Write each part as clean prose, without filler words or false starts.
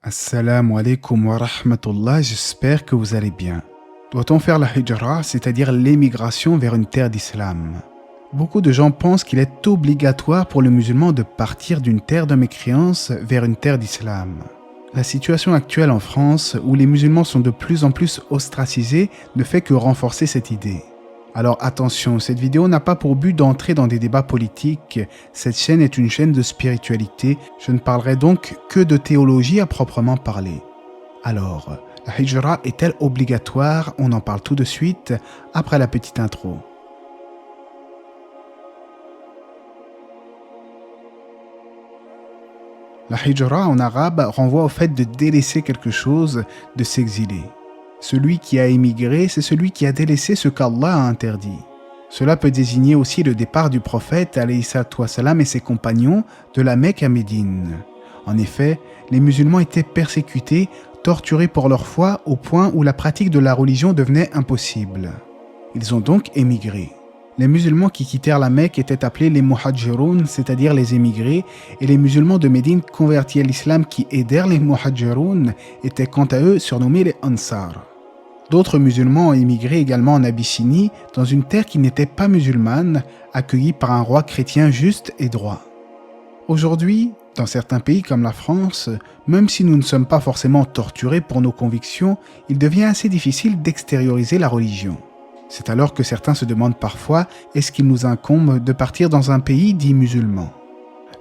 Assalamu alaikum wa rahmatullah, j'espère que vous allez bien. Doit-on faire la hijra, c'est-à-dire l'émigration vers une terre d'islam? Beaucoup de gens pensent qu'il est obligatoire pour le musulman de partir d'une terre de mécréance vers une terre d'islam. La situation actuelle en France, où les musulmans sont de plus en plus ostracisés, ne fait que renforcer cette idée. Alors attention, cette vidéo n'a pas pour but d'entrer dans des débats politiques. Cette chaîne est une chaîne de spiritualité. Je ne parlerai donc que de théologie à proprement parler. Alors, la hijra est-elle obligatoire? On en parle tout de suite, après la petite intro. La hijra en arabe renvoie au fait de délaisser quelque chose, de s'exiler. Celui qui a émigré, c'est celui qui a délaissé ce qu'Allah a interdit. Cela peut désigner aussi le départ du prophète alayhi salatu wassalam et ses compagnons de la Mecque à Médine. En effet, les musulmans étaient persécutés, torturés pour leur foi au point où la pratique de la religion devenait impossible. Ils ont donc émigré. Les musulmans qui quittèrent la Mecque étaient appelés les muhajirun, c'est-à-dire les émigrés, et les musulmans de Médine convertis à l'islam qui aidèrent les muhajirun étaient quant à eux surnommés les ansar. D'autres musulmans ont émigré également en Abyssinie, dans une terre qui n'était pas musulmane, accueillie par un roi chrétien juste et droit. Aujourd'hui, dans certains pays comme la France, même si nous ne sommes pas forcément torturés pour nos convictions, il devient assez difficile d'extérioriser la religion. C'est alors que certains se demandent parfois, est-ce qu'il nous incombe de partir dans un pays dit musulman?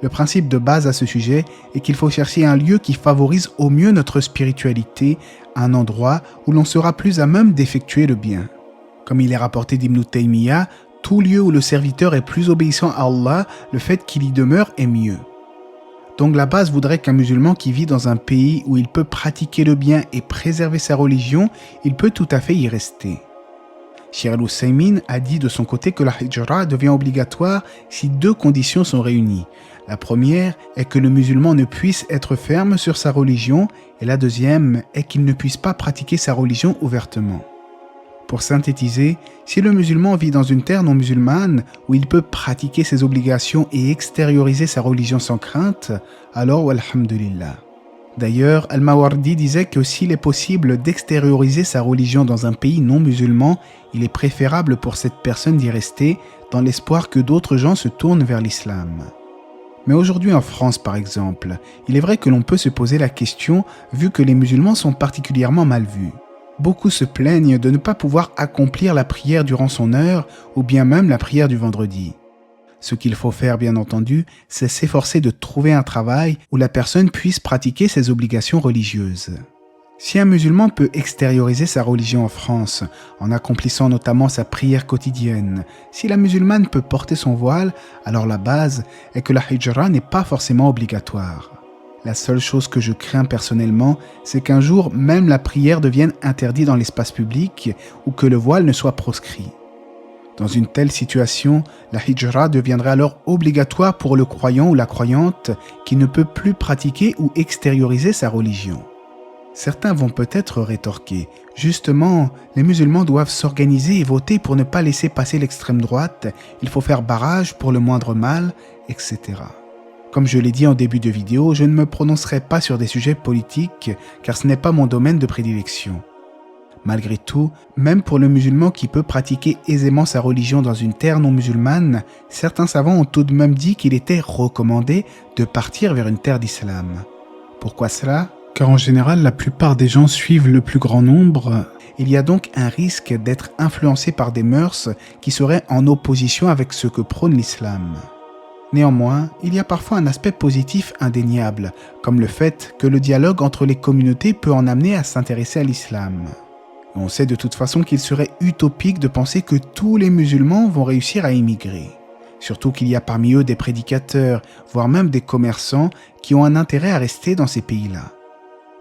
Le principe de base à ce sujet est qu'il faut chercher un lieu qui favorise au mieux notre spiritualité, un endroit où l'on sera plus à même d'effectuer le bien. Comme il est rapporté d'Ibn Taymiyyah, tout lieu où le serviteur est plus obéissant à Allah, le fait qu'il y demeure est mieux. Donc la base voudrait qu'un musulman qui vit dans un pays où il peut pratiquer le bien et préserver sa religion, il peut tout à fait y rester. Cheikh Al-Uthaymin a dit de son côté que la hijra devient obligatoire si deux conditions sont réunies. La première est que le musulman ne puisse être ferme sur sa religion et la deuxième est qu'il ne puisse pas pratiquer sa religion ouvertement. Pour synthétiser, si le musulman vit dans une terre non musulmane où il peut pratiquer ses obligations et extérioriser sa religion sans crainte, alors alhamdulillah. D'ailleurs, Al-Mawardi disait que s'il est possible d'extérioriser sa religion dans un pays non musulman, il est préférable pour cette personne d'y rester dans l'espoir que d'autres gens se tournent vers l'islam. Mais aujourd'hui en France par exemple, il est vrai que l'on peut se poser la question vu que les musulmans sont particulièrement mal vus. Beaucoup se plaignent de ne pas pouvoir accomplir la prière durant son heure ou bien même la prière du vendredi. Ce qu'il faut faire, bien entendu, c'est s'efforcer de trouver un travail où la personne puisse pratiquer ses obligations religieuses. Si un musulman peut extérioriser sa religion en France, en accomplissant notamment sa prière quotidienne, si la musulmane peut porter son voile, alors la base est que la hijra n'est pas forcément obligatoire. La seule chose que je crains personnellement, c'est qu'un jour même la prière devienne interdite dans l'espace public ou que le voile ne soit proscrit. Dans une telle situation, la hijra deviendrait alors obligatoire pour le croyant ou la croyante qui ne peut plus pratiquer ou extérioriser sa religion. Certains vont peut-être rétorquer, justement, les musulmans doivent s'organiser et voter pour ne pas laisser passer l'extrême droite, il faut faire barrage pour le moindre mal, etc. Comme je l'ai dit en début de vidéo, je ne me prononcerai pas sur des sujets politiques car ce n'est pas mon domaine de prédilection. Malgré tout, même pour le musulman qui peut pratiquer aisément sa religion dans une terre non musulmane, certains savants ont tout de même dit qu'il était recommandé de partir vers une terre d'islam. Pourquoi cela? Car en général, la plupart des gens suivent le plus grand nombre. Il y a donc un risque d'être influencé par des mœurs qui seraient en opposition avec ce que prône l'islam. Néanmoins, il y a parfois un aspect positif indéniable, comme le fait que le dialogue entre les communautés peut en amener à s'intéresser à l'islam. On sait de toute façon qu'il serait utopique de penser que tous les musulmans vont réussir à immigrer. Surtout qu'il y a parmi eux des prédicateurs, voire même des commerçants qui ont un intérêt à rester dans ces pays-là.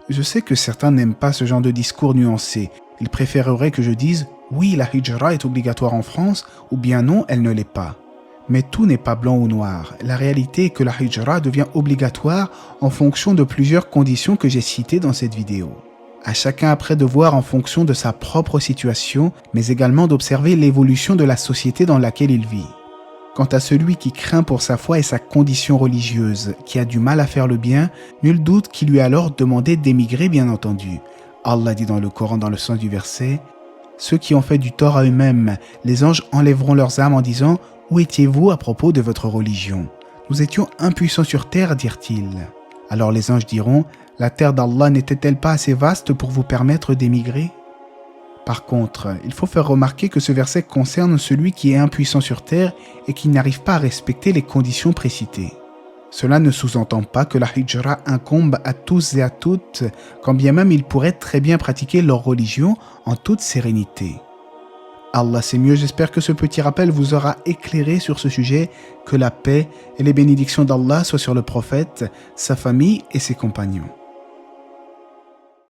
Je sais que certains n'aiment pas ce genre de discours nuancé. Ils préféreraient que je dise « oui, la hijra est obligatoire en France » ou bien « non, elle ne l'est pas ». Mais tout n'est pas blanc ou noir. La réalité est que la hijra devient obligatoire en fonction de plusieurs conditions que j'ai citées dans cette vidéo. À chacun après de voir en fonction de sa propre situation, mais également d'observer l'évolution de la société dans laquelle il vit. Quant à celui qui craint pour sa foi et sa condition religieuse, qui a du mal à faire le bien, nul doute qu'il lui a alors demandé d'émigrer, bien entendu. Allah dit dans le Coran, dans le sens du verset, « Ceux qui ont fait du tort à eux-mêmes, les anges enlèveront leurs âmes en disant « Où étiez-vous à propos de votre religion ?» Nous étions impuissants sur terre, dirent-ils. Alors les anges diront « La terre d'Allah n'était-elle pas assez vaste pour vous permettre d'émigrer ?» Par contre, il faut faire remarquer que ce verset concerne celui qui est impuissant sur terre et qui n'arrive pas à respecter les conditions précitées. Cela ne sous-entend pas que la hijra incombe à tous et à toutes, quand bien même ils pourraient très bien pratiquer leur religion en toute sérénité. Allah sait mieux, j'espère que ce petit rappel vous aura éclairé sur ce sujet, que la paix et les bénédictions d'Allah soient sur le prophète, sa famille et ses compagnons.